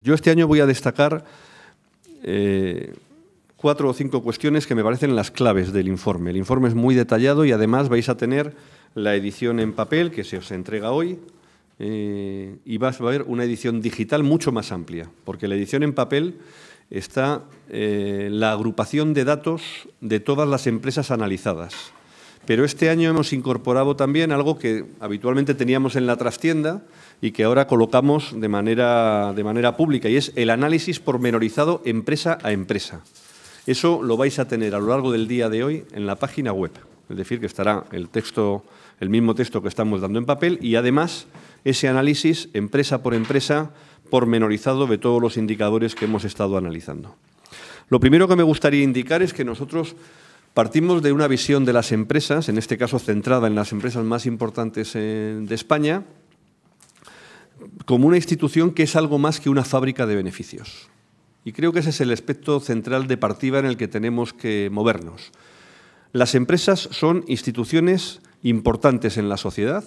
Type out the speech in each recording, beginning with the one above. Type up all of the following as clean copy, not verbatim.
Yo este año voy a destacar 4 o 5 cuestiones que me parecen las claves del informe. El informe es muy detallado y además vais a tener la edición en papel que se os entrega hoy y va a haber una edición digital mucho más amplia, porque la edición en papel está la agrupación de datos de todas las empresas analizadas. Pero este año hemos incorporado también algo que habitualmente teníamos en la trastienda y que ahora colocamos de manera pública, y es el análisis pormenorizado empresa a empresa. Eso lo vais a tener a lo largo del día de hoy en la página web. Es decir, que estará el mismo texto que estamos dando en papel y además ese análisis empresa por empresa pormenorizado de todos los indicadores que hemos estado analizando. Lo primero que me gustaría indicar es que nosotros partimos de una visión de las empresas, en este caso centrada en las empresas más importantes de España, como una institución que es algo más que una fábrica de beneficios. Y creo que ese es el aspecto central de partida en el que tenemos que movernos. Las empresas son instituciones importantes en la sociedad,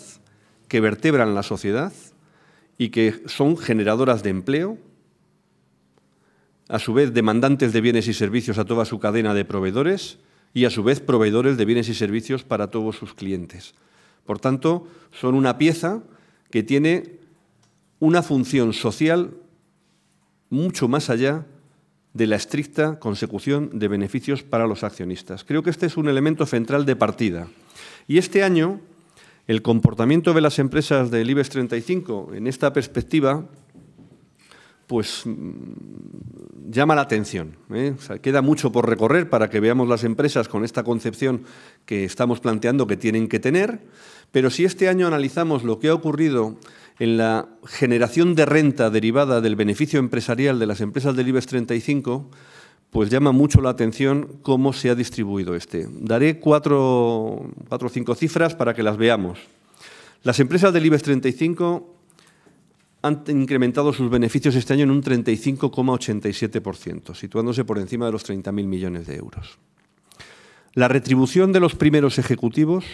que vertebran la sociedad y que son generadoras de empleo, a su vez demandantes de bienes y servicios a toda su cadena de proveedores y a su vez proveedores de bienes y servicios para todos sus clientes. Por tanto, son una pieza que tiene una función social mucho más allá de la estricta consecución de beneficios para los accionistas. Creo que este es un elemento central de partida. Y este año, el comportamiento de las empresas del IBEX 35 en esta perspectiva, pues llama la atención. O sea, queda mucho por recorrer para que veamos las empresas con esta concepción que estamos planteando que tienen que tener, pero si este año analizamos lo que ha ocurrido en la generación de renta derivada del beneficio empresarial de las empresas del IBEX 35, pues llama mucho la atención cómo se ha distribuido este. Daré 4 o 5 cifras para que las veamos. Las empresas del IBEX 35 han incrementado sus beneficios este año en un 35,87%, situándose por encima de los 30.000 millones de euros. La retribución de los primeros ejecutivos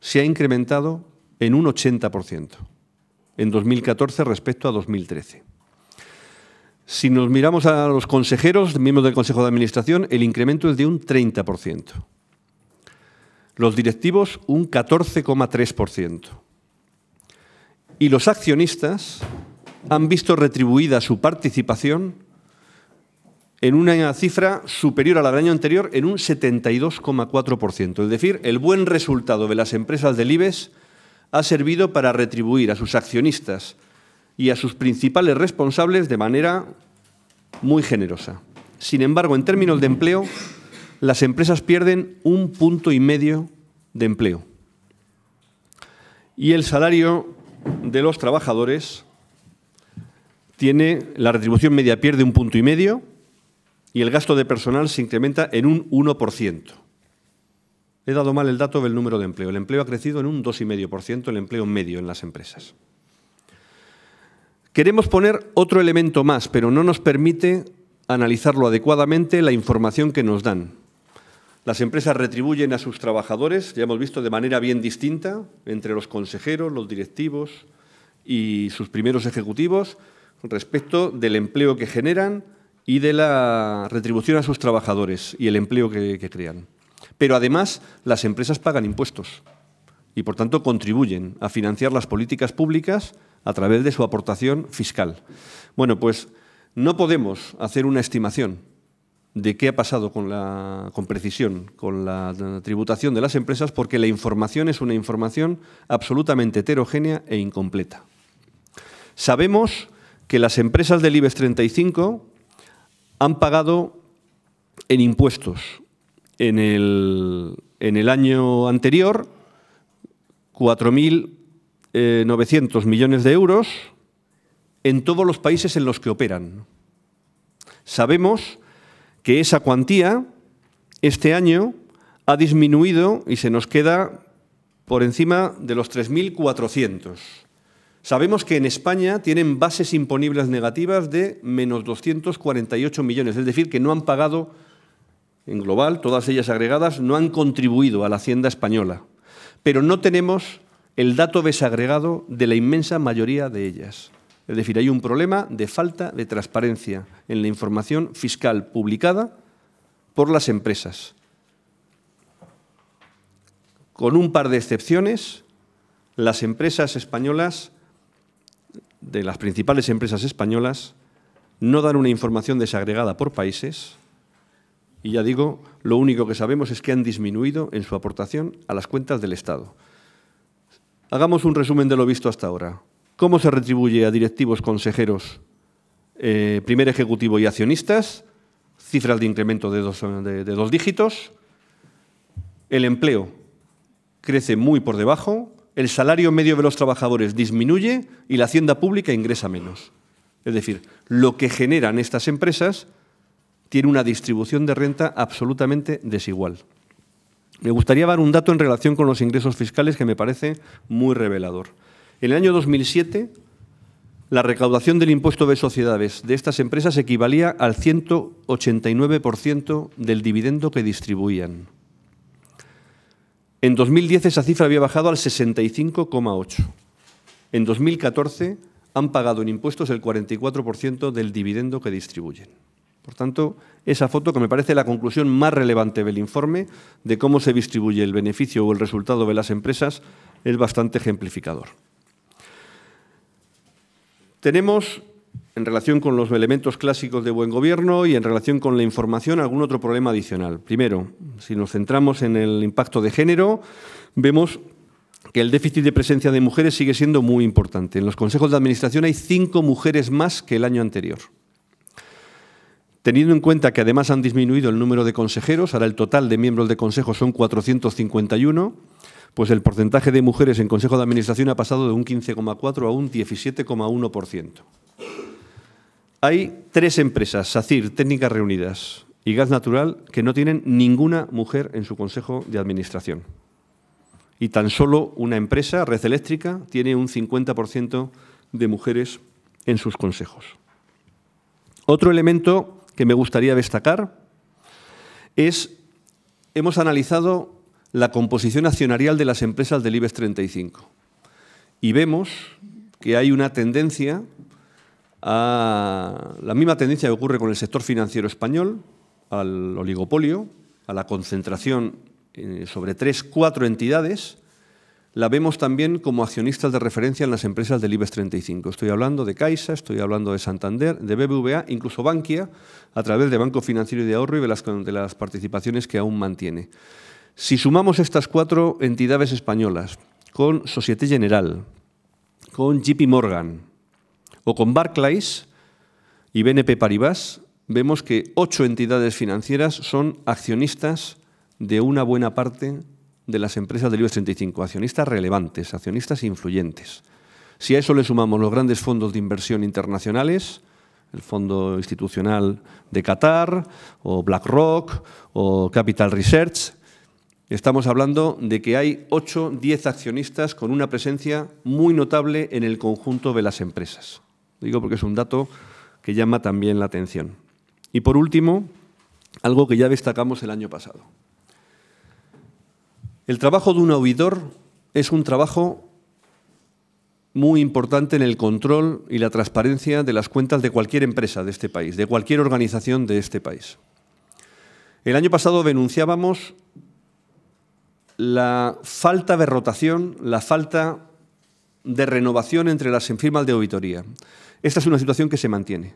se ha incrementado en un 80% en 2014 respecto a 2013. Si nos miramos a los consejeros, miembros del Consejo de Administración, el incremento es de un 30%. Los directivos, un 14,3%. Y los accionistas han visto retribuida su participación en una cifra superior a la del año anterior en un 72,4%. Es decir, el buen resultado de las empresas del IBEX ha servido para retribuir a sus accionistas y a sus principales responsables de manera muy generosa. Sin embargo, en términos de empleo, las empresas pierden 1,5 puntos de empleo. Y el salario de los trabajadores la retribución media pierde 1,5 puntos y el gasto de personal se incrementa en un 1%. He dado mal el dato del número de empleo. El empleo ha crecido en un 2,5%, el empleo medio en las empresas. Queremos poner otro elemento más, pero no nos permite analizarlo adecuadamente la información que nos dan. Las empresas retribuyen a sus trabajadores, ya hemos visto, de manera bien distinta entre los consejeros, los directivos y sus primeros ejecutivos respecto del empleo que generan y de la retribución a sus trabajadores y el empleo que crean. Pero además las empresas pagan impuestos y por tanto contribuyen a financiar las políticas públicas a través de su aportación fiscal. Bueno, pues no podemos hacer una estimación de qué ha pasado con precisión con la tributación de las empresas porque la información es una información absolutamente heterogénea e incompleta. Sabemos que las empresas del IBEX 35 han pagado en impuestos en el año anterior 4.900 millones de euros en todos los países en los que operan. Sabemos que esa cuantía este año ha disminuido y se nos queda por encima de los 3.400. Sabemos que en España tienen bases imponibles negativas de menos 248 millones, es decir, que no han pagado en global, todas ellas agregadas, no han contribuido a la Hacienda española. Pero no tenemos el dato desagregado de la inmensa mayoría de ellas. Es decir, hay un problema de falta de transparencia en la información fiscal publicada por las empresas. Con un par de excepciones, las empresas españolas, de las principales empresas españolas, no dan una información desagregada por países y, ya digo, lo único que sabemos es que han disminuido en su aportación a las cuentas del Estado. Hagamos un resumen de lo visto hasta ahora. ¿Cómo se retribuye a directivos, consejeros, primer ejecutivo y accionistas? Cifras de incremento de dos dígitos. El empleo crece muy por debajo, el salario medio de los trabajadores disminuye y la hacienda pública ingresa menos. Es decir, lo que generan estas empresas tiene una distribución de renta absolutamente desigual. Me gustaría dar un dato en relación con los ingresos fiscales que me parece muy revelador. En el año 2007, la recaudación del impuesto de sociedades de estas empresas equivalía al 189% del dividendo que distribuían. En 2010 esa cifra había bajado al 65,8%. En 2014 han pagado en impuestos el 44% del dividendo que distribuyen. Por tanto, esa foto, que me parece la conclusión más relevante del informe de cómo se distribuye el beneficio o el resultado de las empresas, es bastante ejemplificador. Tenemos, en relación con los elementos clásicos de buen gobierno y en relación con la información, algún otro problema adicional. Primero, si nos centramos en el impacto de género, vemos que el déficit de presencia de mujeres sigue siendo muy importante. En los consejos de administración hay 5 mujeres más que el año anterior. Teniendo en cuenta que además han disminuido el número de consejeros, ahora el total de miembros de consejo son 451, pues el porcentaje de mujeres en consejo de administración ha pasado de un 15,4 a un 17,1%. Hay 3 empresas, SACIR, Técnicas Reunidas y Gas Natural, que no tienen ninguna mujer en su consejo de administración. Y tan solo una empresa, Red Eléctrica, tiene un 50% de mujeres en sus consejos. Otro elemento que me gustaría destacar es, hemos analizado la composición accionarial de las empresas del IBEX 35 y vemos que hay una tendencia, la misma tendencia que ocurre con el sector financiero español, al oligopolio, a la concentración sobre 3-4 entidades. La vemos también como accionistas de referencia en las empresas del IBEX 35. Estoy hablando de Caixa, estoy hablando de Santander, de BBVA, incluso Bankia, a través de Banco Financiero y de Ahorro y de las participaciones que aún mantiene. Si sumamos estas 4 entidades españolas con Société Générale, con JP Morgan o con Barclays y BNP Paribas, vemos que 8 entidades financieras son accionistas de una buena parte de las empresas del IBEX 35, accionistas relevantes, accionistas influyentes. Si a eso le sumamos los grandes fondos de inversión internacionales, el Fondo Institucional de Qatar, o BlackRock, o Capital Research, estamos hablando de que hay 8-10 accionistas con una presencia muy notable en el conjunto de las empresas. Digo porque es un dato que llama también la atención. Y por último, algo que ya destacamos el año pasado. El trabajo de un auditor es un trabajo muy importante en el control y la transparencia de las cuentas de cualquier empresa de este país, de cualquier organización de este país. El año pasado denunciábamos la falta de rotación, la falta de renovación entre las firmas de auditoría. Esta es una situación que se mantiene.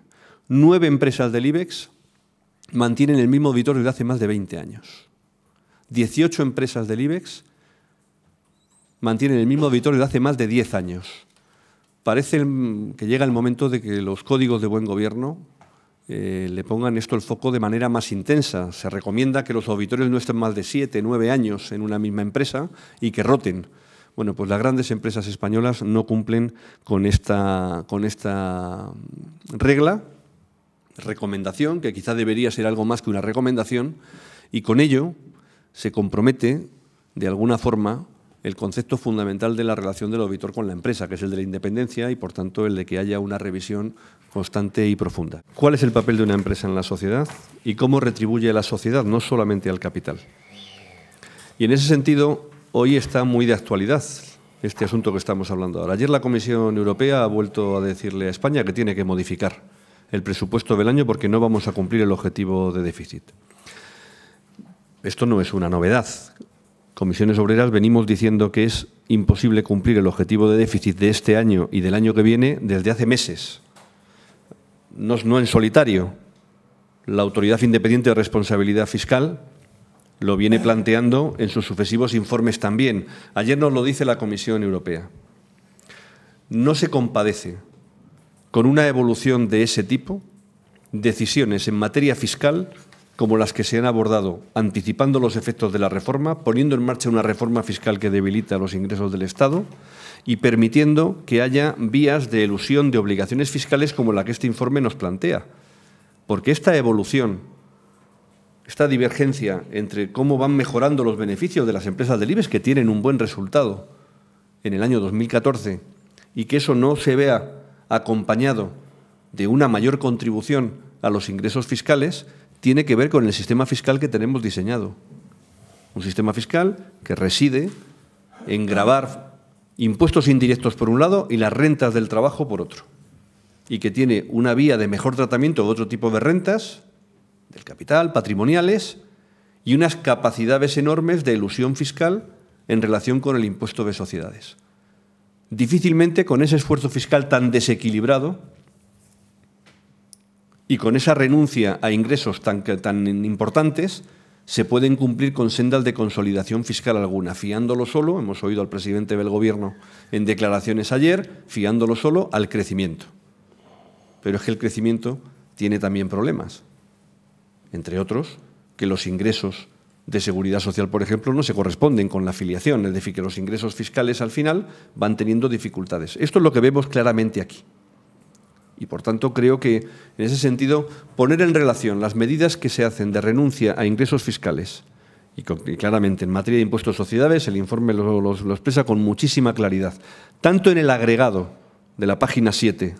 9 empresas del IBEX mantienen el mismo auditor desde hace más de 20 años. 18 empresas del IBEX mantienen el mismo auditor desde hace más de 10 años. Parece que llega el momento de que los códigos de buen gobierno le pongan esto el foco de manera más intensa. Se recomienda que los auditores no estén más de 7, 9 años en una misma empresa y que roten. Bueno, pues las grandes empresas españolas no cumplen con esta regla, recomendación, que quizá debería ser algo más que una recomendación, y con ello se compromete, de alguna forma, el concepto fundamental de la relación del auditor con la empresa, que es el de la independencia y, por tanto, el de que haya una revisión constante y profunda. ¿Cuál es el papel de una empresa en la sociedad y cómo retribuye a la sociedad, no solamente al capital? Y en ese sentido, hoy está muy de actualidad este asunto que estamos hablando ahora. Ayer la Comisión Europea ha vuelto a decirle a España que tiene que modificar el presupuesto del año porque no vamos a cumplir el objetivo de déficit. Esto no es una novedad. Comisiones Obreras venimos diciendo que es imposible cumplir el objetivo de déficit de este año y del año que viene desde hace meses. No en solitario. La Autoridad Independiente de Responsabilidad Fiscal lo viene planteando en sus sucesivos informes también. Ayer nos lo dice la Comisión Europea. No se compadece con una evolución de ese tipo decisiones en materia fiscal como las que se han abordado, anticipando los efectos de la reforma, poniendo en marcha una reforma fiscal que debilita los ingresos del Estado y permitiendo que haya vías de elusión de obligaciones fiscales como la que este informe nos plantea. Porque esta evolución, esta divergencia entre cómo van mejorando los beneficios de las empresas del IBEX, que tienen un buen resultado en el año 2014, y que eso no se vea acompañado de una mayor contribución a los ingresos fiscales, tiene que ver con el sistema fiscal que tenemos diseñado. Un sistema fiscal que reside en gravar impuestos indirectos por un lado y las rentas del trabajo por otro. Y que tiene una vía de mejor tratamiento de otro tipo de rentas, del capital, patrimoniales, y unas capacidades enormes de elusión fiscal en relación con el impuesto de sociedades. Difícilmente con ese esfuerzo fiscal tan desequilibrado y con esa renuncia a ingresos tan importantes, se pueden cumplir con sendas de consolidación fiscal alguna, fiándolo solo, hemos oído al presidente del Gobierno en declaraciones ayer, fiándolo solo al crecimiento. Pero es que el crecimiento tiene también problemas, entre otros, que los ingresos de seguridad social, por ejemplo, no se corresponden con la afiliación, es decir, que los ingresos fiscales al final van teniendo dificultades. Esto es lo que vemos claramente aquí. Y, por tanto, creo que, en ese sentido, poner en relación las medidas que se hacen de renuncia a ingresos fiscales y claramente en materia de impuestos a sociedades, el informe lo expresa con muchísima claridad, tanto en el agregado de la página 7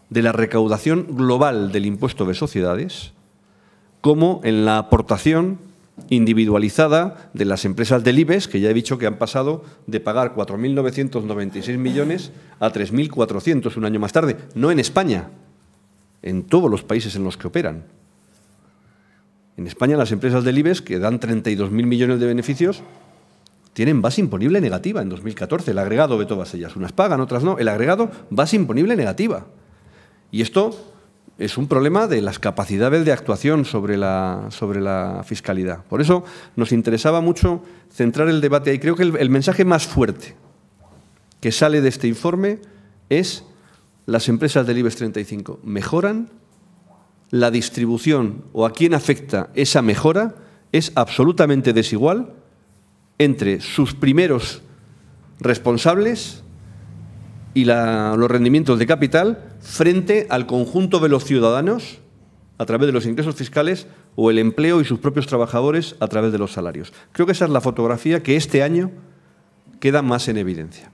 de la recaudación global del impuesto de sociedades, como en la aportación individualizada de las empresas del IBEX, que ya he dicho que han pasado de pagar 4.996 millones a 3.400 un año más tarde. No en España, en todos los países en los que operan. En España las empresas del IBEX, que dan 32.000 millones de beneficios, tienen base imponible negativa en 2014, el agregado de todas ellas. Unas pagan, otras no. El agregado, base imponible negativa. Y esto es un problema de las capacidades de actuación sobre la fiscalidad. Por eso nos interesaba mucho centrar el debate ahí. Creo que el mensaje más fuerte que sale de este informe es: las empresas del IBEX 35 mejoran, la distribución o a quién afecta esa mejora es absolutamente desigual entre sus primeros responsables y los rendimientos de capital frente al conjunto de los ciudadanos a través de los ingresos fiscales o el empleo y sus propios trabajadores a través de los salarios. Creo que esa es la fotografía que este año queda más en evidencia.